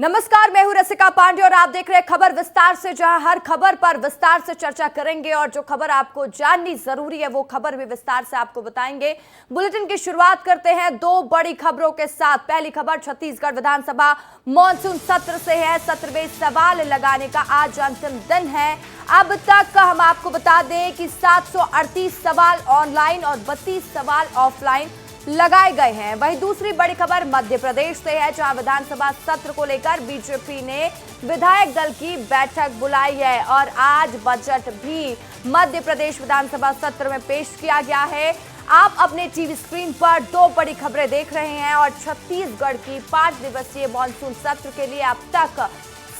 नमस्कार, मैं हूं रसिका पांडे और आप देख रहे हैं खबर विस्तार से, जहां हर खबर पर विस्तार से चर्चा करेंगे और जो खबर आपको जाननी जरूरी है वो खबर भी विस्तार से आपको बताएंगे। बुलेटिन की शुरुआत करते हैं दो बड़ी खबरों के साथ। पहली खबर छत्तीसगढ़ विधानसभा मॉनसून सत्र से है। सत्र में सवाल लगाने का आज अंतिम दिन है। अब तक हम आपको बता दें कि 738 सवाल ऑनलाइन और 32 सवाल ऑफलाइन लगाए गए हैं। वहीं दूसरी बड़ी खबर मध्य प्रदेश से है, जहां विधानसभा सत्र को लेकर बीजेपी ने विधायक दल की बैठक बुलाई है और आज बजट भी मध्य प्रदेश विधानसभा सत्र में पेश किया गया है। आप अपने टीवी स्क्रीन पर दो बड़ी खबरें देख रहे हैं और छत्तीसगढ़ की 5 दिवसीय मॉनसून सत्र के लिए अब तक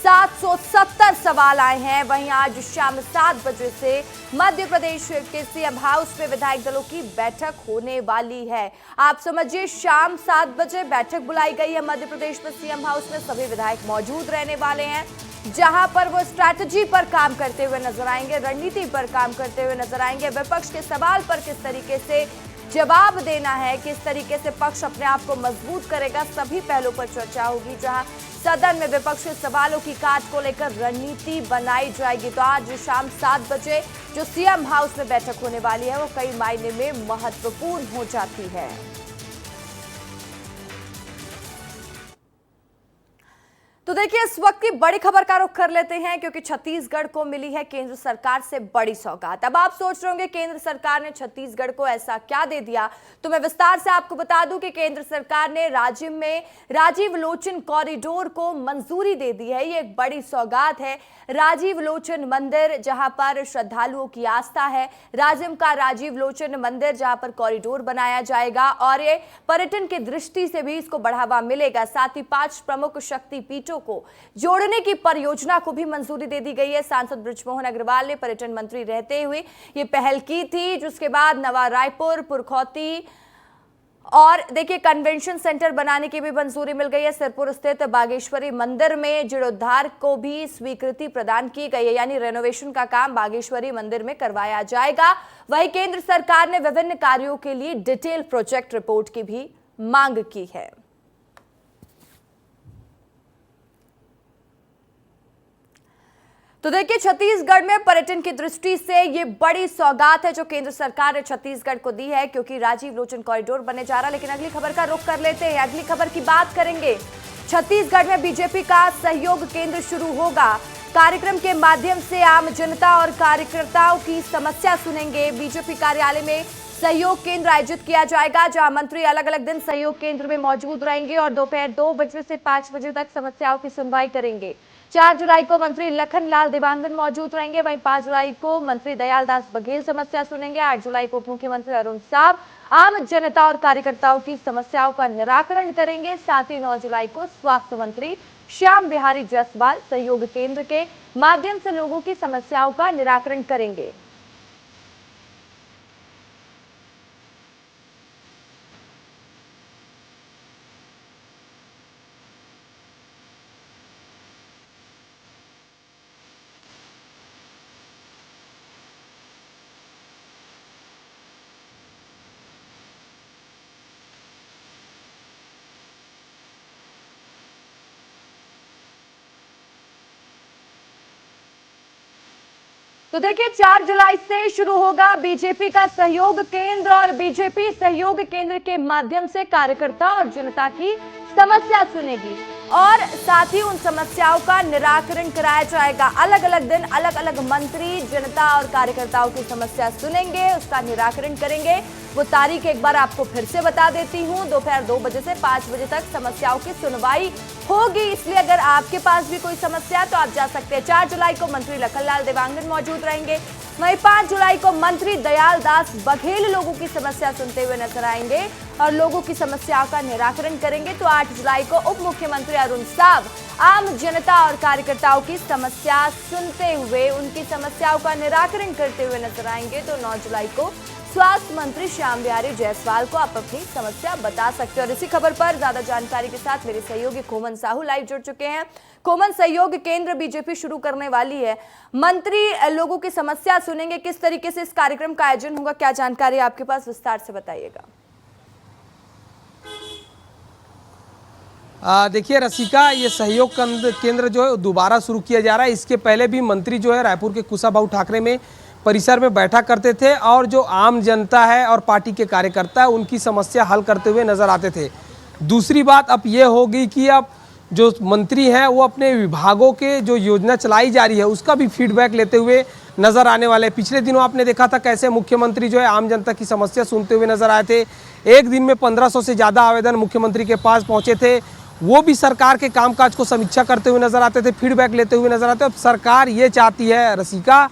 770 सवाल आए हैं। वहीं आज शाम 7 बजे से मध्य प्रदेश के सीएम हाउस में विधायक दलों की बैठक होने वाली है। आप समझिए, शाम 7 बजे बैठक बुलाई गई है मध्य प्रदेश में सीएम हाउस में। सभी विधायक मौजूद रहने वाले हैं, जहां पर वो स्ट्रैटेजी पर काम करते हुए नजर आएंगे, रणनीति पर काम करते हुए नजर आएंगे। विपक्ष के सवाल पर किस तरीके से जवाब देना है, किस तरीके से पक्ष अपने आप को मजबूत करेगा, सभी पहलुओं पर चर्चा होगी। जहां सदन में विपक्ष के सवालों की काट को लेकर रणनीति बनाई जाएगी। तो आज शाम 7 बजे जो सीएम हाउस में बैठक होने वाली है वो कई मायने में महत्वपूर्ण हो जाती है। तो देखिए, इस वक्त की बड़ी खबर का रुख कर लेते हैं, क्योंकि छत्तीसगढ़ को मिली है केंद्र सरकार से बड़ी सौगात। अब आप सोच रहे होंगे केंद्र सरकार ने छत्तीसगढ़ को ऐसा क्या दे दिया, तो मैं विस्तार से आपको बता दूं कि केंद्र सरकार ने राज्य में राजीव लोचन कॉरिडोर को मंजूरी दे दी है। ये एक बड़ी सौगात है। राजीव लोचन मंदिर, जहां पर श्रद्धालुओं की आस्था है, राजिम का राजीव लोचन मंदिर, जहां पर कॉरिडोर बनाया जाएगा और ये पर्यटन की दृष्टि से भी इसको बढ़ावा मिलेगा। साथ ही 5 प्रमुख शक्तिपीठों को जोड़ने की परियोजना को भी मंजूरी दे दी गई है। सांसद बृजमोहन अग्रवाल ने पर्यटन मंत्री रहते हुए ये पहल की थी, जिसके बाद नवा रायपुर, पुरखौती और देखिए कन्वेंशन सेंटर बनाने की भी मंजूरी मिल गई है। सिरपुर स्थित बागेश्वरी मंदिर में जीर्णोद्धार को भी स्वीकृति प्रदान की गई है, यानी रेनोवेशन का काम बागेश्वरी मंदिर में करवाया जाएगा। वहीं केंद्र सरकार ने विभिन्न कार्यों के लिए डिटेल प्रोजेक्ट रिपोर्ट की भी मांग की है। तो देखिए, छत्तीसगढ़ में पर्यटन की दृष्टि से ये बड़ी सौगात है जो केंद्र सरकार ने छत्तीसगढ़ को दी है, क्योंकि राजीव लोचन कॉरिडोर बनने जा रहा है। लेकिन अगली खबर का रुख कर लेते हैं। अगली खबर की बात करेंगे। छत्तीसगढ़ में बीजेपी का सहयोग केंद्र शुरू होगा। कार्यक्रम के माध्यम से आम जनता और कार्यकर्ताओं की समस्या सुनेंगे। बीजेपी कार्यालय में सहयोग केंद्र आयोजित किया जाएगा, जहां मंत्री अलग अलग दिन सहयोग केंद्र में मौजूद रहेंगे और दोपहर 2 बजे से 5 बजे तक समस्याओं की सुनवाई करेंगे। 4 जुलाई को मंत्री लखनलाल देवांगन मौजूद रहेंगे। वहीं 5 जुलाई को मंत्री दयालदास बघेल समस्या सुनेंगे। 8 जुलाई को उप मुख्यमंत्री अरुण साव आम जनता और कार्यकर्ताओं की समस्याओं का निराकरण करेंगे। साथ ही 9 जुलाई को स्वास्थ्य मंत्री श्याम बिहारी जायसवाल सहयोग केंद्र के माध्यम से लोगों की समस्याओं का निराकरण करेंगे। तो देखिए, 4 जुलाई से शुरू होगा बीजेपी का सहयोग केंद्र और बीजेपी सहयोग केंद्र के माध्यम से कार्यकर्ता और जनता की समस्या सुनेगी और साथ ही उन समस्याओं का निराकरण कराया जाएगा। अलग अलग दिन अलग अलग मंत्री जनता और कार्यकर्ताओं की समस्या सुनेंगे, उसका निराकरण करेंगे। वो तारीख एक बार आपको फिर से बता देती हूँ। दोपहर 2 बजे से 5 बजे तक समस्याओं की सुनवाई होगी, इसलिए अगर आपके पास भी कोई समस्या तो आप जा सकते हैं। 4 जुलाई को मंत्री लखनलाल देवांगन मौजूद रहेंगे। वहीं 5 जुलाई को मंत्री दयालदास बघेल लोगों की समस्या सुनते हुए नजर आएंगे और लोगों की समस्याओं का निराकरण करेंगे। तो 8 जुलाई को उप मुख्यमंत्री अरुण साव आम जनता और कार्यकर्ताओं की समस्या सुनते हुए उनकी समस्याओं का निराकरण करते हुए नजर आएंगे। तो 9 जुलाई को स्वास्थ्य मंत्री श्याम बिहारी जायसवाल को आप अपनी समस्या बता सकते हैं। और इसी खबर पर ज्यादा जानकारी के साथ मेरे सहयोगी खोमन साहू लाइव जुड़ चुके हैं। खोमन, सहयोग केंद्र बीजेपी शुरू करने वाली है, मंत्री लोगों की समस्या सुनेंगे, किस तरीके से इस कार्यक्रम का आयोजन होगा, क्या जानकारी आपके पास, विस्तार से बताइएगा। देखिए रसिका, ये सहयोग केंद्र जो है दोबारा शुरू किया जा रहा है। इसके पहले भी मंत्री जो है रायपुर के कुशाभाऊ ठाकरे में परिसर में बैठा करते थे और जो आम जनता है और पार्टी के कार्यकर्ता है उनकी समस्या हल करते हुए नजर आते थे। दूसरी बात अब ये होगी कि अब जो मंत्री हैं वो अपने विभागों के जो योजना चलाई जा रही है उसका भी फीडबैक लेते हुए नजर आने वाले हैं। पिछले दिनों आपने देखा था कैसे मुख्यमंत्री जो है आम जनता की समस्या सुनते हुए नजर आए थे। एक दिन में 1500 से ज़्यादा आवेदन मुख्यमंत्री के पास पहुंचे थे। वो भी सरकार के कामकाज को समीक्षा करते हुए नजर आते थे, फीडबैक लेते हुए नजर आते। अब सरकार ये चाहती है रसिका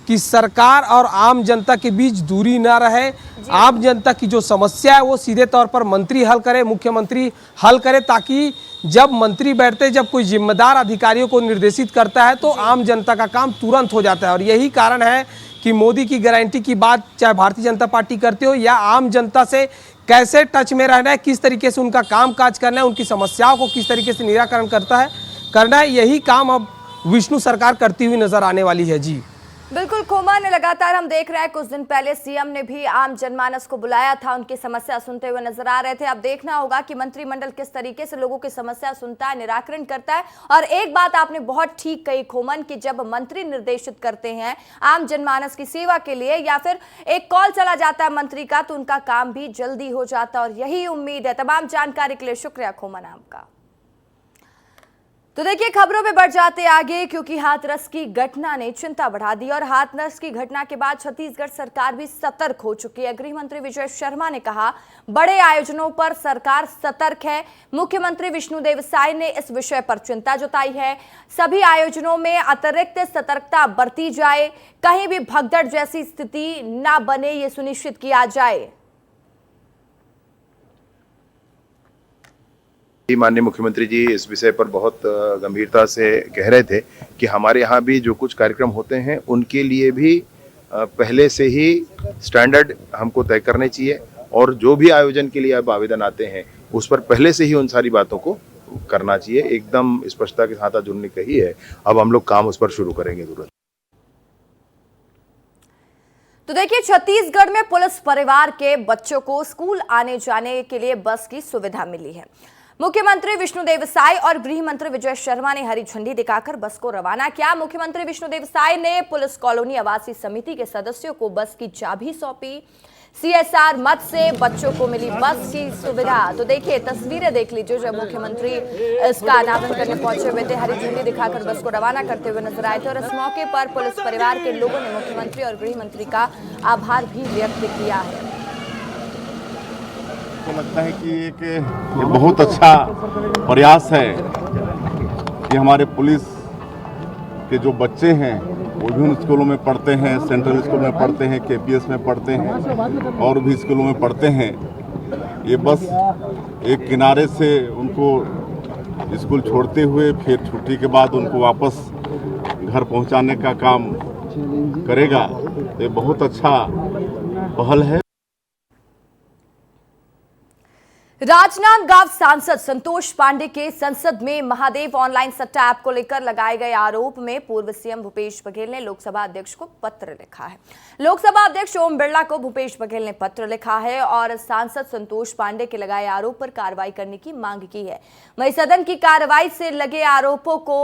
कि सरकार और आम जनता के बीच दूरी ना रहे। आम जनता की जो समस्या है वो सीधे तौर पर मंत्री हल करे, मुख्यमंत्री हल करे, ताकि जब मंत्री बैठते, जब कोई जिम्मेदार अधिकारियों को निर्देशित करता है तो आम जनता का काम तुरंत हो जाता है। और यही कारण है कि मोदी की गारंटी की बात चाहे भारतीय जनता पार्टी करते हो या आम जनता से कैसे टच में रहना है, किस तरीके से उनका काम काज करना है, उनकी समस्याओं को किस तरीके से निराकरण करना है, यही काम अब विष्णु सरकार करती हुई नजर आने वाली है। जी बिल्कुल खोमा ने लगातार हम देख रहे हैं कुछ दिन पहले सीएम ने भी आम जनमानस को बुलाया था, उनकी समस्या सुनते हुए नजर आ रहे थे। अब देखना होगा कि मंत्रिमंडल किस तरीके से लोगों की समस्या सुनता है, निराकरण करता है। और एक बात आपने बहुत ठीक कही खोमन कि जब मंत्री निर्देशित करते हैं आम जनमानस की सेवा के लिए या फिर एक कॉल चला जाता है मंत्री का तो उनका काम भी जल्दी हो जाता है और यही उम्मीद है। तमाम जानकारी के लिए शुक्रिया खोमन आपका। तो देखिए खबरों में बढ़ जाते आगे क्योंकि हाथरस की घटना ने चिंता बढ़ा दी और हाथरस की घटना के बाद छत्तीसगढ़ सरकार भी सतर्क हो चुकी है। गृह मंत्री विजय शर्मा ने कहा बड़े आयोजनों पर सरकार सतर्क है। मुख्यमंत्री विष्णुदेव साय ने इस विषय पर चिंता जताई है। सभी आयोजनों में अतिरिक्त सतर्कता बरती जाए, कहीं भी भगदड़ जैसी स्थिति न बने ये सुनिश्चित किया जाए। माननीय मुख्यमंत्री जी इस विषय पर बहुत गंभीरता से कह रहे थे कि हमारे यहाँ भी जो कुछ कार्यक्रम होते हैं उनके लिए भी पहले से ही स्टैंडर्ड हमको तय करने चाहिए और जो भी आयोजन के लिए अब आवेदन आते हैं उस पर पहले से ही उन सारी बातों को करना चाहिए। एकदम स्पष्टता के साथ आज उन्होंने कही है, अब हम लोग काम उस पर शुरू करेंगे तुरंत। तो देखिए छत्तीसगढ़ में पुलिस परिवार के बच्चों को स्कूल आने जाने के लिए बस की सुविधा मिली है। मुख्यमंत्री विष्णुदेव साय और गृह मंत्री विजय शर्मा ने हरी झंडी दिखाकर बस को रवाना किया। मुख्यमंत्री विष्णुदेव साय ने पुलिस कॉलोनी आवासीय समिति के सदस्यों को बस की चाबी सौंपी। सीएसआर मद से बच्चों को मिली बस की सुविधा। तो देखिए तस्वीरें देख लीजिए जब मुख्यमंत्री इसका अनावरण करने पहुंचे हुए थे, हरी झंडी दिखाकर बस को रवाना करते हुए नजर आए थे। और इस मौके पर पुलिस परिवार के लोगों ने मुख्यमंत्री और गृह मंत्री का आभार भी व्यक्त किया है। तो लगता है कि एक बहुत अच्छा प्रयास है कि हमारे पुलिस के जो बच्चे हैं वो विभिन्न स्कूलों में पढ़ते हैं, सेंट्रल स्कूल में पढ़ते हैं, केपीएस में पढ़ते हैं और भी स्कूलों में पढ़ते हैं। ये बस एक किनारे से उनको स्कूल छोड़ते हुए फिर छुट्टी के बाद उनको वापस घर पहुंचाने का काम करेगा। ये बहुत अच्छा पहल है। राजनांदगांव सांसद संतोष पांडे के संसद में महादेव ऑनलाइन सट्टा ऐप को लेकर लगाए गए आरोप में पूर्व सीएम भूपेश बघेल ने लोकसभा अध्यक्ष को पत्र लिखा है। लोकसभा अध्यक्ष ओम बिरला को भूपेश बघेल ने पत्र लिखा है और सांसद संतोष पांडे के लगाए आरोप पर कार्रवाई करने की मांग की है। वहीं सदन की कार्रवाई से लगे आरोपों को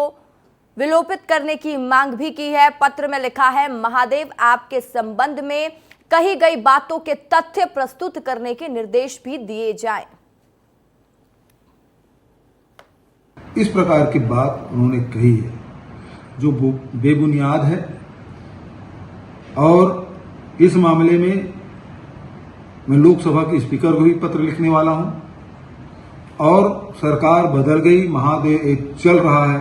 विलोपित करने की मांग भी की है। पत्र में लिखा है महादेव ऐप के संबंध में कही गई बातों के तथ्य प्रस्तुत करने के निर्देश भी दिए जाएं। इस प्रकार की बात उन्होंने कही है जो बेबुनियाद है और इस मामले में मैं लोकसभा के स्पीकर को भी पत्र लिखने वाला हूं। और सरकार बदल गई, महादेव ऐप चल रहा है,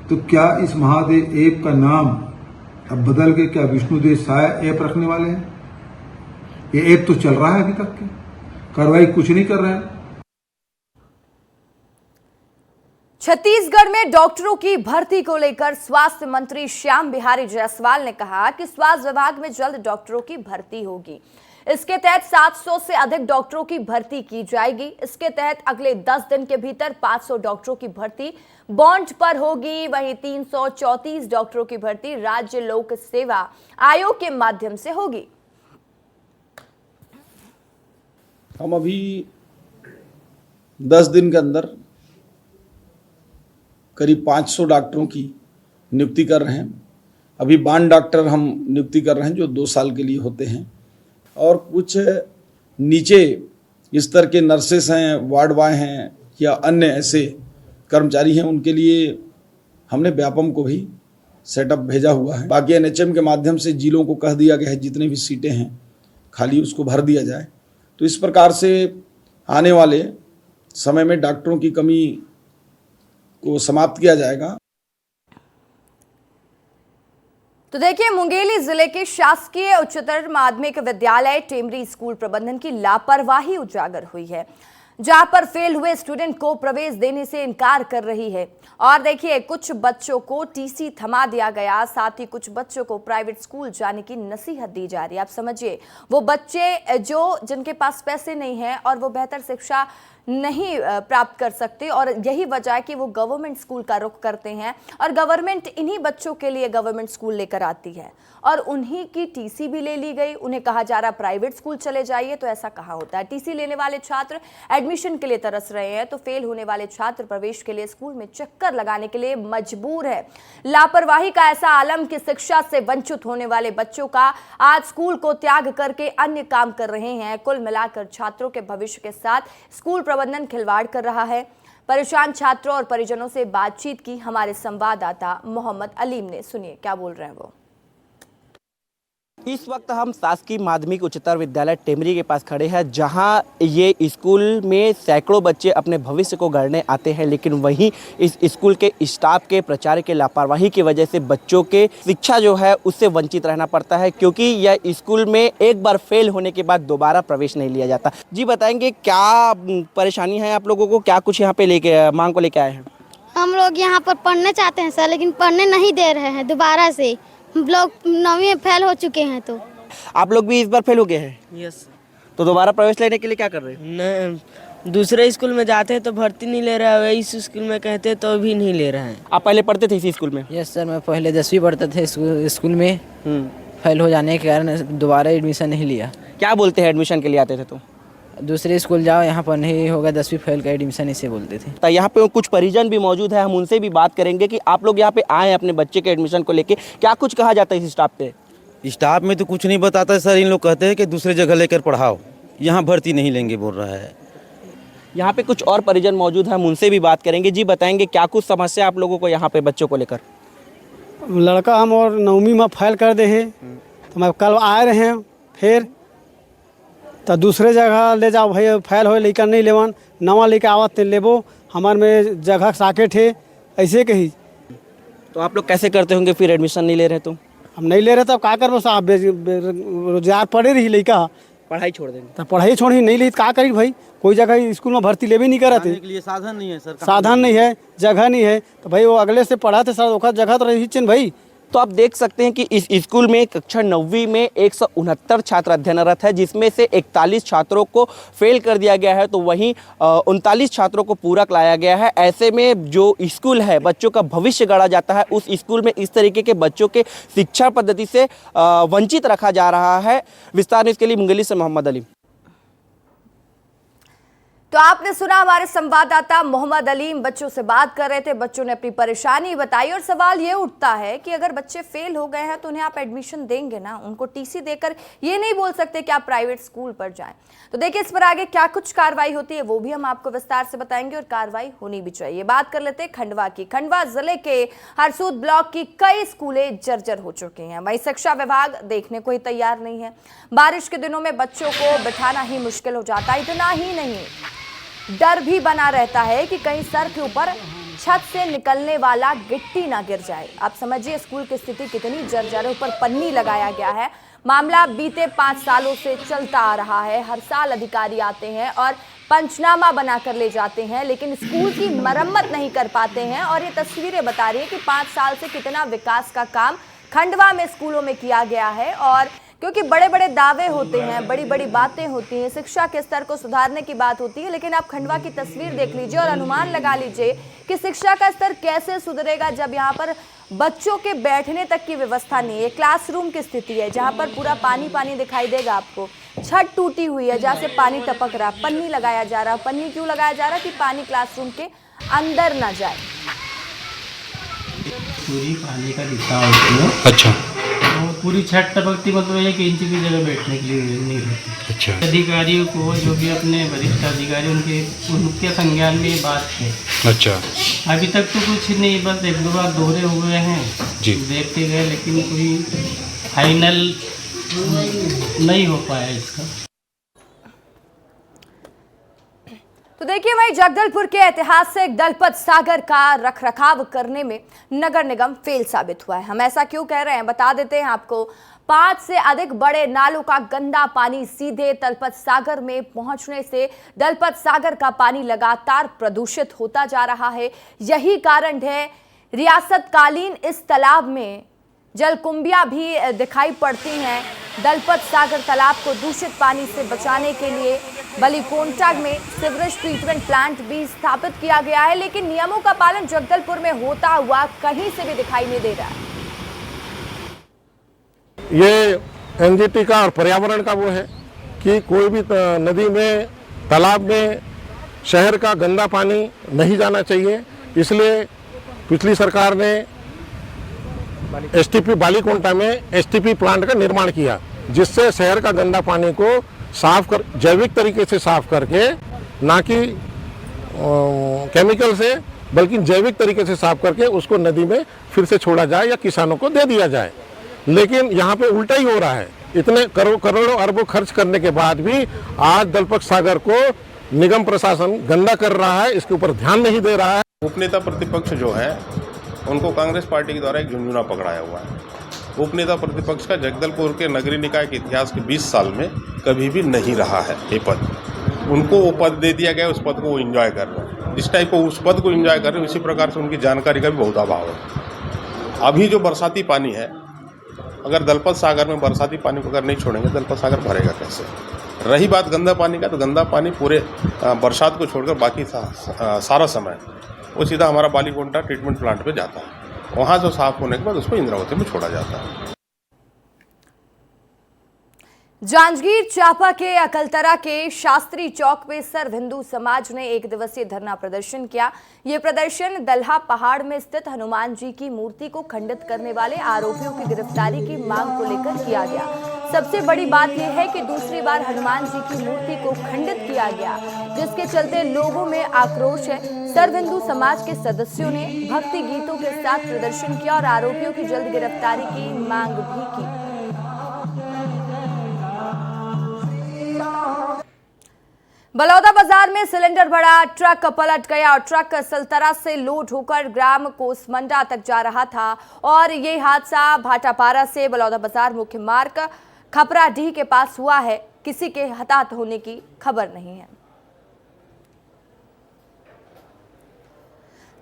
तो क्या इस महादेव ऐप का नाम अब बदल के क्या विष्णुदेव साय ऐप रखने वाले हैं? ये ऐप तो चल रहा है, अभी तक की कार्रवाई कुछ नहीं कर रहे हैं। छत्तीसगढ़ में डॉक्टरों की भर्ती को लेकर स्वास्थ्य मंत्री श्याम बिहारी जायसवाल ने कहा कि स्वास्थ्य विभाग में जल्द डॉक्टरों की भर्ती होगी। इसके तहत 700 से अधिक डॉक्टरों की भर्ती की जाएगी। इसके तहत अगले 10 दिन के भीतर 500 डॉक्टरों की भर्ती बॉन्ड पर होगी। वहीं 334 डॉक्टरों की भर्ती राज्य लोक सेवा आयोग के माध्यम से होगी। हम अभी 10 दिन के अंदर करीब 500 डॉक्टरों की नियुक्ति कर रहे हैं। अभी बांड डॉक्टर हम नियुक्ति कर रहे हैं जो 2 साल के लिए होते हैं, और कुछ नीचे स्तर के नर्सेस हैं, वार्ड बॉय हैं या अन्य ऐसे कर्मचारी हैं, उनके लिए हमने व्यापम को भी सेटअप भेजा हुआ है। बाकी एनएचएम के माध्यम से जिलों को कह दिया गया है जितनी भी सीटें हैं खाली उसको भर दिया जाए। तो इस प्रकार से आने वाले समय में डॉक्टरों की कमी को समाप्त किया जाएगा। तो देखिए, मुंगेली जिले के शासकीय उच्चतर माध्यमिक विद्यालय टेमरी स्कूल प्रबंधन की लापरवाही उजागर हुई है, जहां पर फेल हुए स्टूडेंट को प्रवेश देने से इनकार कर रही है। और देखिए, कुछ बच्चों को टीसी थमा दिया गया, साथ ही कुछ बच्चों को प्राइवेट स्कूल जाने की नसीहत दी जा रही है। आप समझिए, वो बच्चे जिनके पास पैसे नहीं हैं और वो बेहतर शिक्षा नहीं प्राप्त कर सकते, और यही वजह है कि वो गवर्नमेंट स्कूल का रुख करते हैं, और गवर्नमेंट इन्हीं बच्चों के लिए गवर्नमेंट स्कूल लेकर आती है, और उन्हीं की टीसी भी ले ली गई। उन्हें कहा जा रहा प्राइवेट स्कूल चले जाइए, तो ऐसा कहाँ होता है। टीसी लेने वाले छात्र एडमिशन के लिए तरस रहे हैं, तो फेल होने वाले छात्र प्रवेश के लिए स्कूल में चक्कर लगाने के लिए मजबूर है। लापरवाही का ऐसा आलम कि शिक्षा से वंचित होने वाले बच्चों का आज स्कूल को त्याग करके अन्य काम कर रहे हैं। कुल मिलाकर छात्रों के भविष्य के साथ स्कूल प्रबंधन खिलवाड़ कर रहा है। परेशान छात्रों और परिजनों से बातचीत की हमारे संवाददाता मोहम्मद अलीम ने। सुनिए क्या बोल रहे हैं वो। इस वक्त हम शासकीय माध्यमिक उच्चतर विद्यालय टेमरी के पास खड़े हैं, जहां ये स्कूल में सैकड़ों बच्चे अपने भविष्य को गढ़ने आते हैं, लेकिन वहीं इस स्कूल के स्टाफ के प्राचार्य के लापरवाही की वजह से बच्चों के शिक्षा जो है उससे वंचित रहना पड़ता है, क्योंकि यह स्कूल में एक बार फेल होने के बाद दोबारा प्रवेश नहीं लिया जाता। जी बताएंगे क्या परेशानी है आप लोगों को, क्या कुछ यहाँ पे मांग को लेके आए हैं? हम लोग यहाँ पर पढ़ने चाहते हैं सर, लेकिन पढ़ने नहीं दे रहे हैं। दोबारा से हम लोग 9वीं में फेल हो चुके हैं। तो आप लोग भी इस बार फेल हो गए हैं? यस। तो दोबारा प्रवेश लेने के लिए क्या कर रहे हैं? नहीं, दूसरे स्कूल में जाते हैं तो भर्ती नहीं ले रहा है, इस स्कूल में कहते हैं तो भी नहीं ले रहा है। आप पहले पढ़ते थे इसी स्कूल में? यस सर, मैं पहले 10वीं पढ़ते थे स्कूल में। फेल हो जाने के कारण दोबारा एडमिशन नहीं लिया। क्या बोलते हैं एडमिशन के लिए आते थे तो? दूसरे स्कूल जाओ, यहाँ पर नहीं होगा 10वीं फेल का एडमिशन, इसे बोलते थे। तो यहाँ पे कुछ परिजन भी मौजूद है, हम उनसे भी बात करेंगे कि आप लोग यहाँ पे आए अपने बच्चे के एडमिशन को लेके, क्या कुछ कहा जाता है इस स्टाफ पे? स्टाफ में तो कुछ नहीं बताता सर, इन लोग कहते हैं कि दूसरे जगह लेकर पढ़ाओ, यहाँ भर्ती नहीं लेंगे बोल रहा है। यहाँ पे कुछ और परिजन मौजूद हैं, हम उनसे भी बात करेंगे। जी बताएंगे क्या कुछ समस्या आप लोगों को यहाँ पे बच्चों को लेकर? लड़का हम और 9वीं में फेल कर दे है, तो मैं कल आए रहे हैं, फिर तो दूसरे जगह ले जाओ भाई, फेल हो लेकर नहीं लेवन, नवा लेकर आवत लेबो, हमारे में जगह साकेट है, ऐसे कही। तो आप लोग कैसे करते होंगे फिर एडमिशन नहीं ले रहे तो? हम नहीं ले रहे तो क्या करबो साहब, रोजगार पढ़े रही लड़का, पढ़ाई छोड़ देंगे। तो पढ़ाई छोड़ी नहीं ली तो क्या करी भाई, कोई जगह स्कूल में भर्ती ले भी नहीं करते, के लिए साधन नहीं है सर, साधन नहीं है, जगह नहीं है, तो भाई वो अगले से पढ़ाते सर, ओखा जगह तो रही चिन्ह भाई। तो आप देख सकते हैं कि इस स्कूल में कक्षा 9वीं में 169 छात्र अध्ययनरत है, जिसमें से 41 छात्रों को फेल कर दिया गया है, तो वहीं 39 छात्रों को पूरक लाया गया है। ऐसे में जो स्कूल है, बच्चों का भविष्य गढ़ा जाता है, उस स्कूल में इस तरीके के बच्चों के शिक्षा पद्धति से वंचित रखा जा रहा है। विस्तार न्यूज़ के लिए मुंगेली से मोहम्मद अली। तो आपने सुना, हमारे संवाददाता मोहम्मद अलीम बच्चों से बात कर रहे थे, बच्चों ने अपनी परेशानी बताई, और सवाल ये उठता है कि अगर बच्चे फेल हो गए हैं तो उन्हें आप एडमिशन देंगे ना, उनको टीसी देकर ये नहीं बोल सकते कि आप प्राइवेट स्कूल पर जाएं। तो देखिए, इस पर आगे क्या कुछ कार्रवाई होती है वो भी हम आपको विस्तार से बताएंगे, और कार्रवाई होनी भी चाहिए। बात कर लेते हैं खंडवा की। खंडवा जिले के हरसूद ब्लॉक की कई स्कूलें जर्जर हो चुकी हैं, वहीं शिक्षा विभाग देखने को ही तैयार नहीं है। बारिश के दिनों में बच्चों को बिठाना ही मुश्किल हो जाता है। इतना ही नहीं, डर भी बना रहता है कि कहीं सर के ऊपर छत से निकलने वाला गिट्टी ना गिर जाए। आप समझिए स्कूल की स्थिति कितनी जर्जर है। ऊपर पन्नी लगाया गया है। मामला बीते 5 सालों से चलता आ रहा है। हर साल अधिकारी आते हैं और पंचनामा बनाकर ले जाते हैं, लेकिन स्कूल की मरम्मत नहीं कर पाते हैं। और ये तस्वीरें बता रही है कि 5 साल से कितना विकास का काम खंडवा में स्कूलों में किया गया है। और क्योंकि बड़े बड़े दावे होते हैं, बड़ी बड़ी बातें होती हैं, शिक्षा के स्तर को सुधारने की बात होती है, लेकिन आप खंडवा की तस्वीर देख लीजिए और अनुमान लगा लीजिए कि शिक्षा का स्तर कैसे सुधरेगा जब यहाँ पर बच्चों के बैठने तक की व्यवस्था नहीं है। क्लासरूम की स्थिति है जहाँ पर पूरा पानी पानी दिखाई देगा आपको। छत टूटी हुई है जहाँ से पानी टपक रहा, पन्नी लगाया जा रहा। पन्नी क्यों लगाया जा रहा? कि पानी क्लासरूम के अंदर ना जाए। पूरी पानी का दिखता है उसमें। अच्छा और पूरी छत टपकती, मतलब 1 इंच की जगह बैठने के लिए नहीं रहती। अच्छा अधिकारियों को, जो भी अपने वरिष्ठ अधिकारी, उनके संज्ञान में ये बात है। अच्छा अभी तक तो कुछ नहीं, बस 1-2 बार दोहरे हुए हैं जी। देखते गए, लेकिन कोई फाइनल नहीं हो पाया इसका। तो देखिए, वहीं जगदलपुर के ऐतिहासिक दलपत सागर का रखरखाव करने में नगर निगम फेल साबित हुआ है। हम ऐसा क्यों कह रहे हैं, बता देते हैं आपको। 5 से अधिक बड़े नालों का गंदा पानी सीधे दलपत सागर में पहुंचने से दलपत सागर का पानी लगातार प्रदूषित होता जा रहा है। यही कारण है रियासतकालीन इस तालाब में जलकुंभियां भी दिखाई पड़ती हैं। दलपत सागर तालाब को दूषित पानी से बचाने के लिए बलीकोंटा में सीवरेज ट्रीटमेंट प्लांट भी स्थापित किया गया है, लेकिन नियमों का पालन जगदलपुर में होता हुआ कहीं से भी दिखाई नहीं दे रहा है। ये एनजीटी का और पर्यावरण का वो है कि कोई भी नदी में, तालाब में शहर का गंदा पानी नहीं जाना चाहिए। इसलिए पिछली सरकार ने एसटीपी बालीकोंटा में एसटीपी प्लांट का निर्माण किया, जिससे शहर का गंदा पानी को साफ कर, जैविक तरीके से साफ करके, ना कि केमिकल से, बल्कि जैविक तरीके से साफ करके उसको नदी में फिर से छोड़ा जाए या किसानों को दे दिया जाए। लेकिन यहाँ पे उल्टा ही हो रहा है। इतने करोड़ों अरबों खर्च करने के बाद भी आज दलपत सागर को निगम प्रशासन गंदा कर रहा है, इसके ऊपर ध्यान नहीं दे रहा है। उपनेता प्रतिपक्ष जो है उनको कांग्रेस पार्टी के द्वारा एक झुंझुना पकड़ाया हुआ है। उपनेता प्रतिपक्ष का जगदलपुर के नगरीय निकाय के इतिहास के 20 साल में कभी भी नहीं रहा है ये पद। उनको वो पद दे दिया गया, उस पद को वो एंजॉय कर रहे हैं। जिस टाइप को उस पद को एंजॉय कर रहे हैं, उसी प्रकार से उनकी जानकारी का भी बहुत अभाव है। अभी जो बरसाती पानी है, अगर दलपत सागर में बरसाती पानी को अगर नहीं छोड़ेंगे, दलपत सागर भरेगा कैसे? रही बात गंदा पानी का, तो गंदा पानी पूरे बरसात को छोड़कर बाकी सारा समय वो सीधा हमारा बालीकोंटा ट्रीटमेंट प्लांट पे जाता है। वहाँ से साफ होने के बाद उसको इंद्रावती में छोड़ा जाता है। जांजगीर चांपा के अकलतरा के शास्त्री चौक में सर्व हिंदू समाज ने 1 दिवसीय धरना प्रदर्शन किया। ये प्रदर्शन दल्हा पहाड़ में स्थित हनुमान जी की मूर्ति को खंडित करने वाले आरोपियों की गिरफ्तारी की मांग को लेकर किया गया। सबसे बड़ी बात यह है कि दूसरी बार हनुमान जी की मूर्ति को खंडित किया गया, जिसके चलते लोगों में आक्रोश है। सर्व हिंदू समाज के सदस्यों ने भक्ति गीतों के साथ प्रदर्शन किया और आरोपियों की जल्द गिरफ्तारी की मांग भी की। बलौदा बाजार में सिलेंडर भरा ट्रक पलट गया और ट्रक सलतरा से लोड होकर ग्राम कोसमंडा तक जा रहा था और ये हादसा भाटापारा से बलौदा बाजार मुख्य मार्ग खपराडीह के पास हुआ है। किसी के हताहत होने की खबर नहीं है।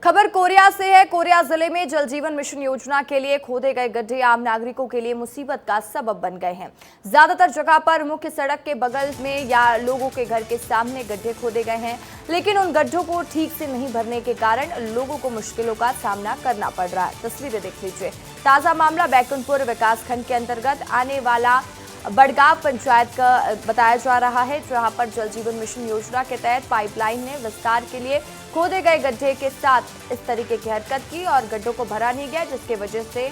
खबर कोरिया से है। कोरिया जिले में जल जीवन मिशन योजना के लिए खोदे गए गड्ढे आम नागरिकों के लिए मुसीबत का सबब बन गए हैं। ज्यादातर जगह पर मुख्य सड़क के बगल में या लोगों के घर के सामने गड्ढे खोदे गए हैं, लेकिन उन गड्ढों को ठीक से नहीं भरने के कारण लोगों को मुश्किलों का सामना करना पड़ रहा है। तस्वीरें देख लीजिए। ताजा मामला बैकुंठपुर विकासखंड के अंतर्गत आने वाला बड़गांव पंचायत का बताया जा रहा है, जहां पर जल जीवन मिशन योजना के तहत पाइपलाइन में विस्तार के लिए खोदे गए गड्ढे के साथ इस तरीके की हरकत की और गड्ढों को भरा नहीं गया, जिसकी वजह से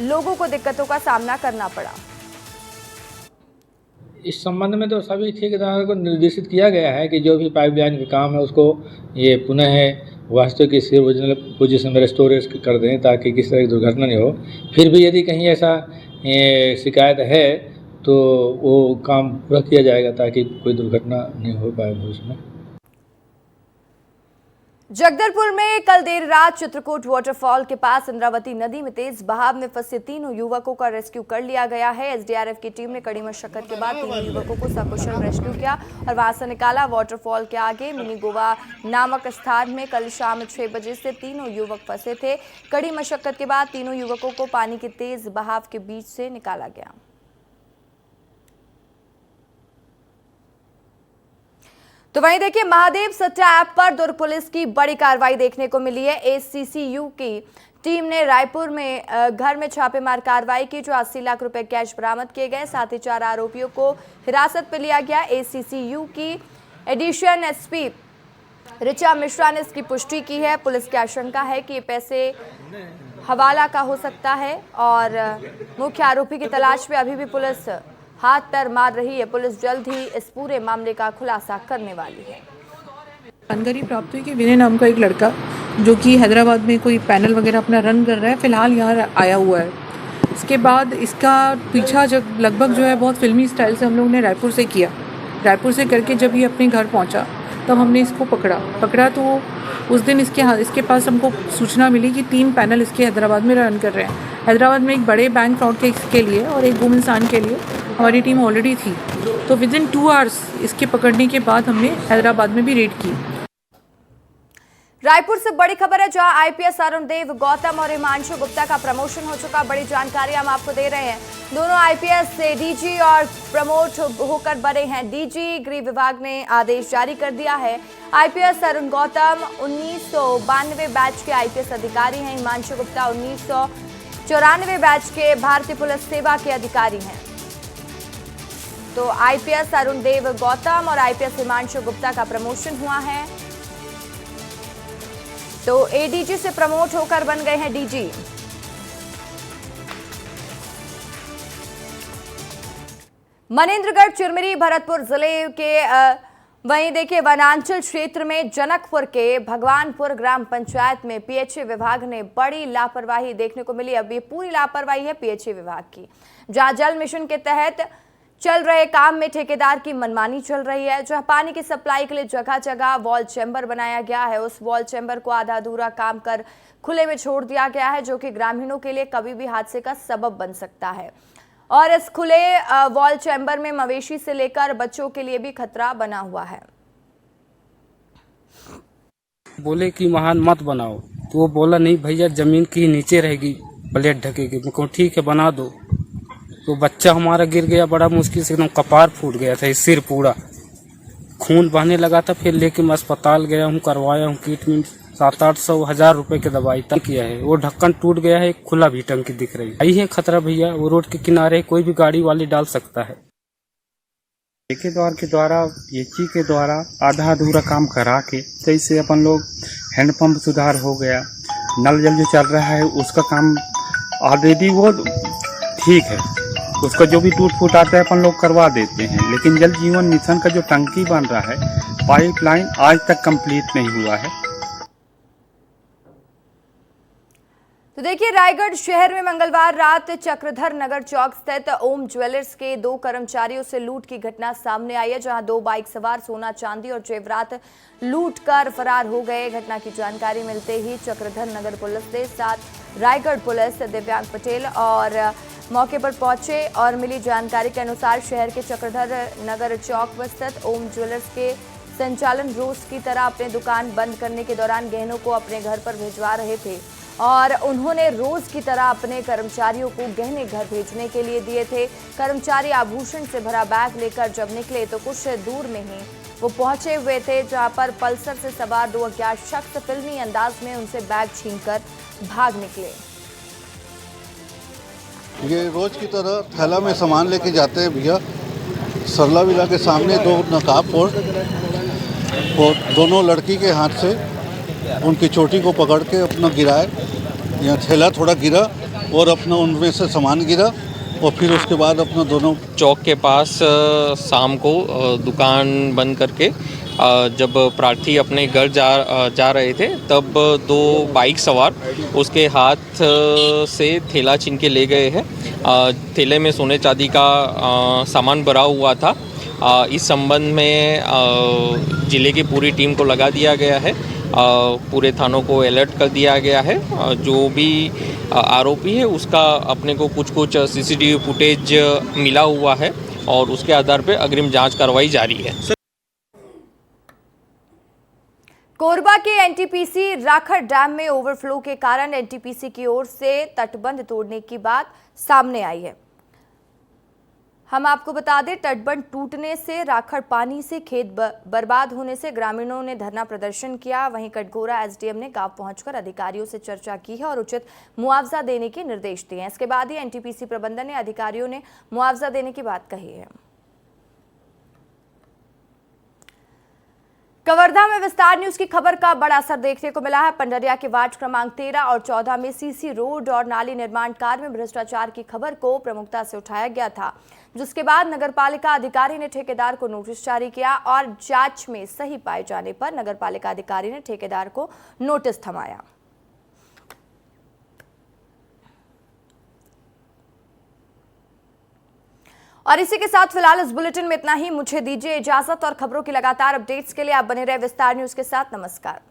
लोगों को दिक्कतों का सामना करना पड़ा। इस संबंध में तो सभी ठेकेदारों को निर्देशित किया गया है कि जो भी पाइपलाइन का काम है उसको ये पुनः वास्तविक इसके ओरिजिनल पोजीशन में रेस्टोरेट कर दें, ताकि किसी तरह की दुर्घटना नहीं हो। फिर भी यदि कहीं ऐसा शिकायत है तो वो काम पूरा किया जाएगा, ताकि कोई दुर्घटना नहीं हो पाए भविष्य में। जगदलपुर में कल देर रात चित्रकूट वाटरफॉल के पास इंद्रावती नदी में तेज बहाव में फंसे 3 युवकों का रेस्क्यू कर लिया गया है। एसडीआरएफ की टीम ने कड़ी मशक्कत के बाद 3 युवकों को सकुशल रेस्क्यू किया और वहां से निकाला। वाटरफॉल के आगे मिनी गोवा नामक स्थान में कल शाम 6 बजे से 3 युवक फंसे थे। कड़ी मशक्कत के बाद 3 युवकों को पानी के तेज बहाव के बीच से निकाला गया। तो वहीं देखिए, महादेव सट्टा ऐप पर दुर्ग पुलिस की बड़ी कार्रवाई देखने को मिली है। एसीसीयू की टीम ने रायपुर में घर में छापेमार कार्रवाई की, जो 80 लाख रुपए कैश बरामद किए गए। साथ ही 4 आरोपियों को हिरासत में लिया गया। एसीसीयू की एडिशन एसपी ऋचा मिश्रा ने इसकी पुष्टि की है। पुलिस की आशंका है कि ये पैसे हवाला का हो सकता है और मुख्य आरोपी की तलाश में अभी भी पुलिस हाथ पैर मार रही है। पुलिस जल्द ही इस पूरे मामले का खुलासा करने वाली है। जानकारी प्राप्त हुई कि विनय नाम का एक लड़का जो कि हैदराबाद में कोई पैनल वगैरह अपना रन कर रहा है, फिलहाल यहाँ आया हुआ है। इसके बाद इसका पीछा जब लगभग जो है बहुत फिल्मी स्टाइल से हम लोग ने रायपुर से किया। रायपुर से करके जब ये अपने घर पहुँचा तब हमने इसको पकड़ा तो उस दिन इसके पास हमको सूचना मिली कि 3 पैनल इसके हैदराबाद में रन कर रहे हैं। हैदराबाद में एक बड़े बैंक फ्रॉड के लिए और एक गुम इंसान के लिए हमारी टीम ऑलरेडी थी। तो विद इन 2 आवर्स इसके पकड़ने के बाद हमने हैदराबाद में भी रेड की। रायपुर से बड़ी खबर है, जहां आईपीएस अरुण देव गौतम और हिमांशु गुप्ता का प्रमोशन हो चुका। बड़ी जानकारी हम आपको दे रहे हैं। दोनों आईपीएस से डीजी और प्रमोट होकर बने हैं डीजी। गृह विभाग ने आदेश जारी कर दिया है। आईपीएस अरुण गौतम 1992 बैच के आईपीएस अधिकारी हैं। हिमांशु गुप्ता 1994 बैच के भारतीय पुलिस सेवा के अधिकारी हैं। तो आईपीएस अरुण देव गौतम और आईपीएस हिमांशु गुप्ता का प्रमोशन हुआ है। तो एडीजी से प्रमोट होकर बन गए हैं डीजी। मनेंद्रगढ़, चिरमिरी, भरतपुर जिले के वहीं देखिए वनांचल क्षेत्र में जनकपुर के भगवानपुर ग्राम पंचायत में पीएचई विभाग ने बड़ी लापरवाही देखने को मिली। अब ये पूरी लापरवाही है पीएचई विभाग की, जहां जल मिशन के तहत चल रहे काम में ठेकेदार की मनमानी चल रही है। जहां पानी की सप्लाई के लिए जगह जगह वॉल चैम्बर बनाया गया है, उस वॉल चैम्बर को आधा अधूरा काम कर खुले में छोड़ दिया गया है, जो कि ग्रामीणों के लिए कभी भी हादसे का सबब बन सकता है। और इस खुले वॉल चैम्बर में मवेशी से लेकर बच्चों के लिए भी खतरा बना हुआ है। बोले कि महान मत बनाओ, तो वो बोला नहीं भैया जमीन की नीचे रहेगी, प्लेट ढकेगी। मैं कहूँ ठीक है बना दो। तो बच्चा हमारा गिर गया, बड़ा मुश्किल से, एकदम कपार फूट गया था, सिर पूरा खून बहने लगा था। फिर लेके मैं अस्पताल गया हूँ, करवाया हूँ ट्रीटमेंट। 700-800 रुपए की दवाई तक किया है। वो ढक्कन टूट गया है, खुला भी टंकी दिख रही है। यही है खतरा भैया, वो रोड के किनारे कोई भी गाड़ी वाले डाल सकता है। ठेकेदार के द्वारा पीएचई के द्वारा आधा अधूरा काम करा के, जैसे अपन लोग हैंडपंप सुधार हो गया, नल जल जो चल रहा है उसका काम ऑलरेडी वो ठीक है, उसका जो भी टूट फूट आता है अपन लोग करवा देते हैं। लेकिन जल जीवन मिशन का जो टंकी बन रहा है, पाइपलाइन आज तक कंप्लीट नहीं हुआ है। तो देखिए रायगढ़ शहर में मंगलवार रात चक्रधर नगर चौक स्थित ओम ज्वेलर्स के 2 कर्मचारियों से लूट की घटना सामने आई है, जहां 2 बाइक सवार सोना चांदी और जेवरात लूट कर फरार हो गए। घटना की जानकारी मिलते ही चक्रधर नगर पुलिस के साथ रायगढ़ पुलिस दिव्यांग पटेल और मौके पर पहुंचे और मिली जानकारी के अनुसार शहर के चक्रधर नगर चौक पर स्थित ओम ज्वेलर्स के संचालन रोज की तरह अपने दुकान बंद करने के दौरान गहनों को अपने घर पर भिजवा रहे थे और उन्होंने रोज की तरह अपने कर्मचारियों को गहने घर भेजने के लिए दिए थे। कर्मचारी आभूषण से भरा बैग लेकर जब निकले तो कुछ दूर में ही वो पहुंचे हुए थे, जहां पर पल्सर से सवार 2 अज्ञात शख्स फिल्मी अंदाज में उनसे बैग छीनकर भाग निकले। ये रोज की तरह थैला में सामान लेके जाते हैं भैया। सरला विला के सामने 2 नकाबपोश और दोनों लड़की के हाथ से उनकी चोटी को पकड़ के अपना गिराए, यहाँ थैला थोड़ा गिरा और अपना उनमें से सामान गिरा और फिर उसके बाद अपना दोनों चौक के पास शाम को दुकान बंद करके जब प्रार्थी अपने घर जा रहे थे तब 2 बाइक सवार उसके हाथ से थैला छीन के ले गए हैं। थैले में सोने चांदी का सामान भरा हुआ था। इस संबंध में जिले की पूरी टीम को लगा दिया गया है, पूरे थानों को अलर्ट कर दिया गया है। जो भी आरोपी है उसका अपने को कुछ सीसीटीवी फुटेज मिला हुआ है और उसके आधार पर अग्रिम जांच कार्रवाई जारी है। कोरबा के एनटीपीसी राखड़ डैम में ओवरफ्लो के कारण एनटीपीसी की ओर से तटबंध तोड़ने की बात सामने आई है। हम आपको बता दें, तटबंध टूटने से राखड़ पानी से खेत बर्बाद होने से ग्रामीणों ने धरना प्रदर्शन किया। वहीं कटघोरा एसडीएम ने गांव पहुंचकर अधिकारियों से चर्चा की है और उचित मुआवजा देने के निर्देश दिए हैं। इसके बाद ही एनटीपीसी प्रबंधन ने अधिकारियों ने मुआवजा देने की बात कही है। कवर्धा में विस्तार न्यूज की खबर का बड़ा असर देखने को मिला है। पंडरिया के वार्ड क्रमांक 13 और 14 में सीसी रोड और नाली निर्माण कार्य में भ्रष्टाचार की खबर को प्रमुखता से उठाया गया था, जिसके बाद नगरपालिका अधिकारी ने ठेकेदार को नोटिस जारी किया और जांच में सही पाए जाने पर नगरपालिका अधिकारी ने ठेकेदार को नोटिस थमाया। और इसी के साथ फिलहाल इस बुलेटिन में इतना ही। मुझे दीजिए इजाजत और खबरों की लगातार अपडेट्स के लिए आप बने रहे विस्तार न्यूज के साथ। नमस्कार।